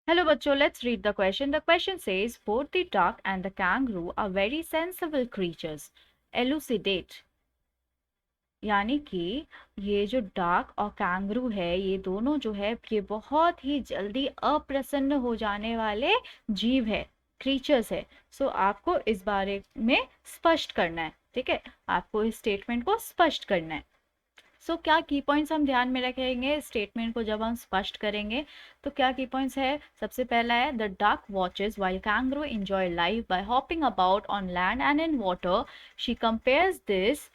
Hello, bachcho. Let's read the question. The question says, both the duck and the kangaroo are very sensible creatures. Elucidate. यानी कि ये जो duck और kangaroo है, ये दोनों जो है ये बहुत ही जल्दी अप्रसन्न हो जाने वाले जीव है, क्रीचर्स है। सो आपको इस बारे में स्पष्ट करना है, ठीक है। आपको इस स्टेटमेंट को स्पष्ट करना है। क्या की पॉइंट्स हम ध्यान में रखेंगे स्टेटमेंट को जब हम स्पष्ट करेंगे? तो क्या की पॉइंट्स है? सबसे पहला है, the duck watches while kangaroo enjoy life by hopping about on land and in water. She compares this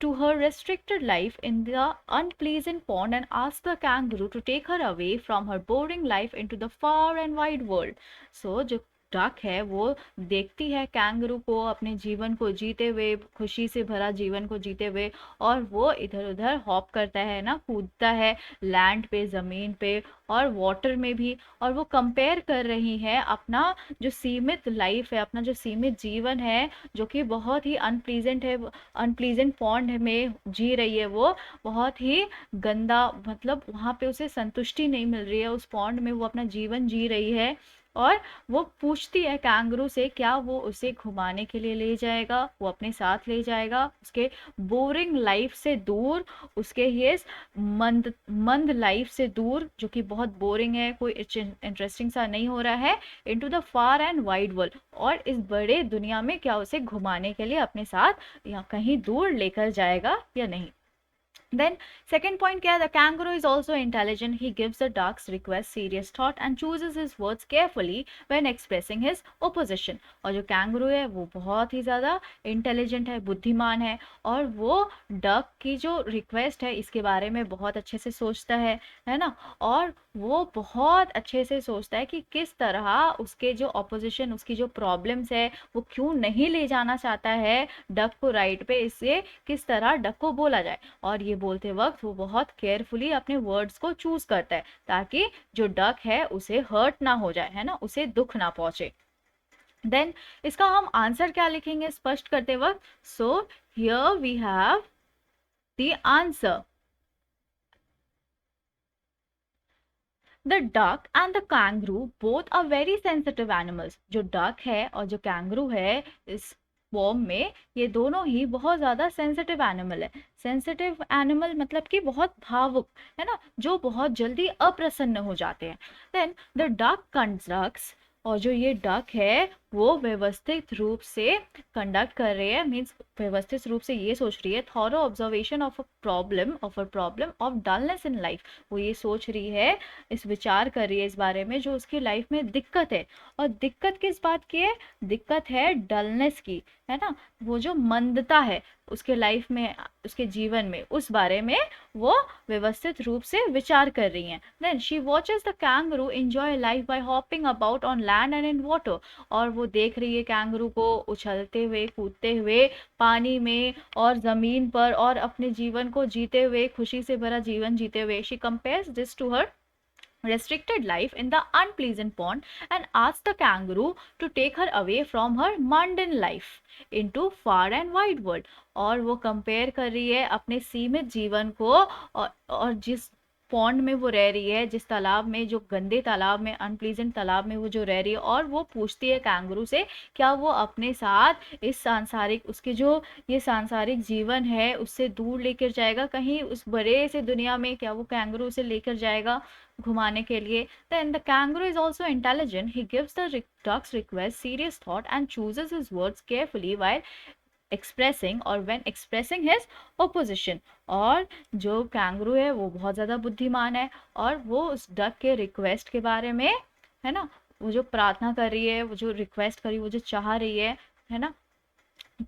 to her restricted life in the unpleasant pond and asks the kangaroo to take her away from her boring life into the far and wide world. जो duck है वो देखती है kangaroo को अपने जीवन को जीते हुए, खुशी से भरा जीवन को जीते हुए, और वो इधर उधर हॉप करता है ना, कूदता है लैंड पे, ज़मीन पे और वाटर में भी। और वो कंपेयर कर रही है अपना जो सीमित लाइफ है, अपना जो सीमित जीवन है, जो कि बहुत ही अनप्लीजेंट है, अनप्लीजेंट पॉन्ड में जी रही है। वो बहुत ही गंदा, मतलब वहाँ पे उसे संतुष्टि नहीं मिल रही है, उस पॉन्ड में वो अपना जीवन जी रही है। और वो पूछती है कैंगरू से, क्या वो उसे घुमाने के लिए ले जाएगा, वो अपने साथ ले जाएगा उसके बोरिंग लाइफ से दूर, उसके ये मंद मंद लाइफ से दूर, जो कि बहुत बोरिंग है, कोई इंटरेस्टिंग सा नहीं हो रहा है, into the far and wide world. और इस बड़े दुनिया में क्या उसे घुमाने के लिए अपने साथ या कहीं दूर लेकर जाएगा या नहीं। Then second point क्या है? The kangaroo is also intelligent. He gives the duck's request serious thought and chooses his words carefully when expressing his opposition. और जो kangaroo है वो बहुत ही ज़्यादा intelligent है, बुद्धिमान है, और वो duck की जो request है इसके बारे में बहुत अच्छे से सोचता है ना। और वो बहुत अच्छे से सोचता है कि किस तरह उसके जो opposition, उसकी जो problems है, वो क्यों नहीं ले जाना चाहता है डक को राइट पे, इससे किस तरह डक को बोला जाए। और ये बोलते वक्त वो बहुत केयरफुली अपने वर्ड्स को चूज करता है ताकि जो डक है उसे हर्ट ना हो जाए, है ना, उसे दुख ना पहुंचे। देन इसका हम आंसर क्या लिखेंगे स्पष्ट करते वक्त? So here we have the answer. The duck and the kangaroo both are very sensitive animals. जो डक है और जो कैंगरू है इस फॉर्म में, ये दोनों ही बहुत ज़्यादा सेंसिटिव एनिमल है। सेंसिटिव एनिमल मतलब कि बहुत भावुक, है ना, जो बहुत जल्दी अप्रसन्न हो जाते हैं। देन द डक कंडक्ट्स, और जो ये डक है वो व्यवस्थित रूप से कंडक्ट कर रही है, मीन्स व्यवस्थित रूप से ये सोच रही है, thorough observation of a problem of dullness in life. वो ये सोच रही है, इस विचार कर रही है इस बारे में जो उसकी लाइफ में दिक्कत है। और दिक्कत किस बात की है? दिक्कत है डलनेस की, है ना, वो जो मंदता है उसके लाइफ में, उसके जीवन में, उस बारे में वो व्यवस्थित रूप से विचार कर रही हैं। Then she watches the kangaroo enjoy life by hopping about on land and in water. और वो देख रही है कैंगरू को उछलते हुए, कूदते हुए पानी में और जमीन पर, और अपने जीवन को जीते हुए, खुशी से भरा जीवन जीते हुए। She compares this to her restricted life in the unpleasant pond and asked the kangaroo to take her away from her mundane life into far and wide world। और वो कंपेयर कर रही है अपने सीमित जीवन को, और जिस पॉन्ड में वो रह रही है, जिस तालाब में, जो गंदे तालाब में, अनप्लीजेंट तालाब में वो जो रह रही है, और वो पूछती है कैंगरू से क्या वो अपने साथ इस सांसारिक, उसके जो ये सांसारिक जीवन है उससे दूर लेकर जाएगा, कहीं उस बड़े से दुनिया में क्या वो कैंगरू उसे लेकर जाएगा घुमाने के लिए। Then the kangaroo is also intelligent. He gives the duck's request serious thought and chooses his words carefully while expressing or when expressing his opposition। और जो कैंगरू है वो बहुत ज़्यादा बुद्धिमान है, और वो उस डक के रिक्वेस्ट के बारे में, है ना, वो जो प्रार्थना कर रही है, वो जो रिक्वेस्ट कर रही है, वो जो चाह रही है ना,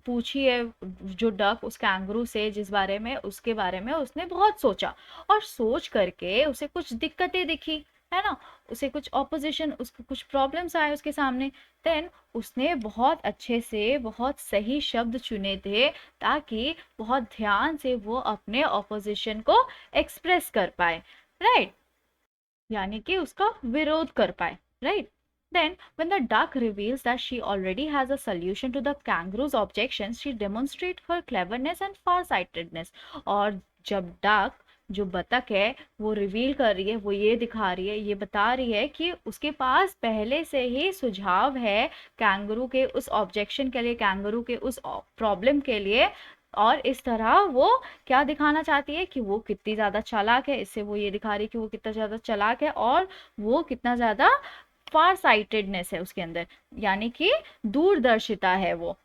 पूछी है जो डक उस कैंगरू से जिस बारे में, उसके बारे में उसने बहुत सोचा, और सोच करके उसे कुछ दिक्कतें दिखी, है ना, उसे कुछ ऑपोजिशन, उसको कुछ प्रॉब्लम्स आए उसके सामने। देन उसने बहुत अच्छे से, बहुत सही शब्द चुने थे ताकि बहुत ध्यान से वो अपने ऑपोजिशन को एक्सप्रेस कर पाए, राइट, यानी कि उसका विरोध कर पाए, right. Then, when the duck reveals that she already has a solution to the kangaroo's objections, she demonstrates her cleverness and farsightedness। और जब डक जो बतख है वो रिवील कर रही है, वो ये दिखा रही है, ये बता रही है कि उसके पास पहले से ही सुझाव है कैंगरू के उस ऑब्जेक्शन के लिए, कैंगरू के उस प्रॉब्लम के लिए। और इस तरह वो क्या दिखाना चाहती है कि वो कितनी ज्यादा चालाक है, इससे वो ये दिखा रही है कि वो कितना ज्यादा चालाक है और वो कितना ज्यादा फार साइटेडनेस है उसके अंदर, यानी कि दूरदर्शिता है वो।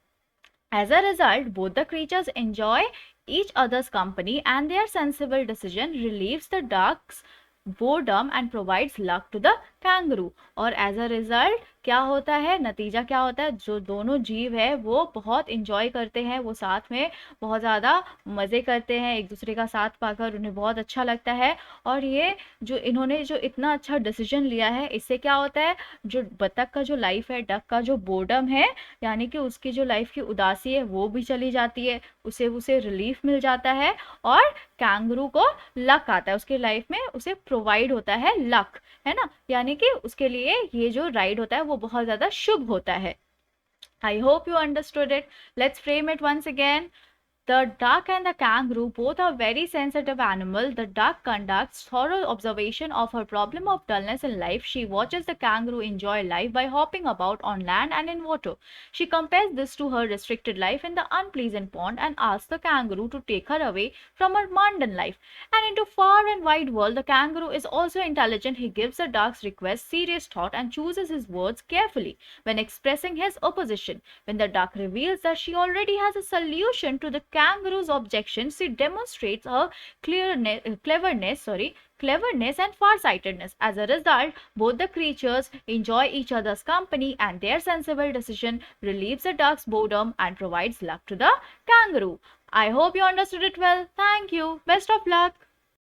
As a result, both the creatures enjoy each other's company and their sensible decision relieves the duck's boredom and provides luck to the kangaroo। और एज अ रिजल्ट क्या होता है, नतीजा क्या होता है, जो दोनों जीव है वो बहुत इंजॉय करते हैं, वो साथ में बहुत ज़्यादा मज़े करते हैं, एक दूसरे का साथ पाकर उन्हें बहुत अच्छा लगता है। और ये जो इन्होंने जो इतना अच्छा डिसीजन लिया है, इससे क्या होता है, जो बतख का जो लाइफ है, डक का जो बोर्डम है, यानी कि उसकी जो लाइफ की उदासी है वो भी चली जाती है, उसे उसे रिलीफ मिल जाता है। और कैंगरू को लक आता है, उसके लाइफ में उसे प्रोवाइड होता है लक, है ना, यानी कि उसके लिए ये जो राइड होता है वो बहुत ज्यादा शुभ होता है। I hope you understood it. Let's frame it once again. The duck and the kangaroo both are very sensitive animals. The duck conducts thorough observation of her problem of dullness in life. She watches the kangaroo enjoy life by hopping about on land and in water. She compares this to her restricted life in the unpleasant pond and asks the kangaroo to take her away from her mundane life and into far and wide world. The kangaroo is also intelligent. He gives the duck's request serious thought and chooses his words carefully when expressing his opposition. When the duck reveals that she already has a solution to the kangaroo's objection, she demonstrates her cleverness and farsightedness. As a result, both the creatures enjoy each other's company and their sensible decision relieves the duck's boredom and provides luck to the kangaroo. I hope you understood it well. Thank you. Best of luck.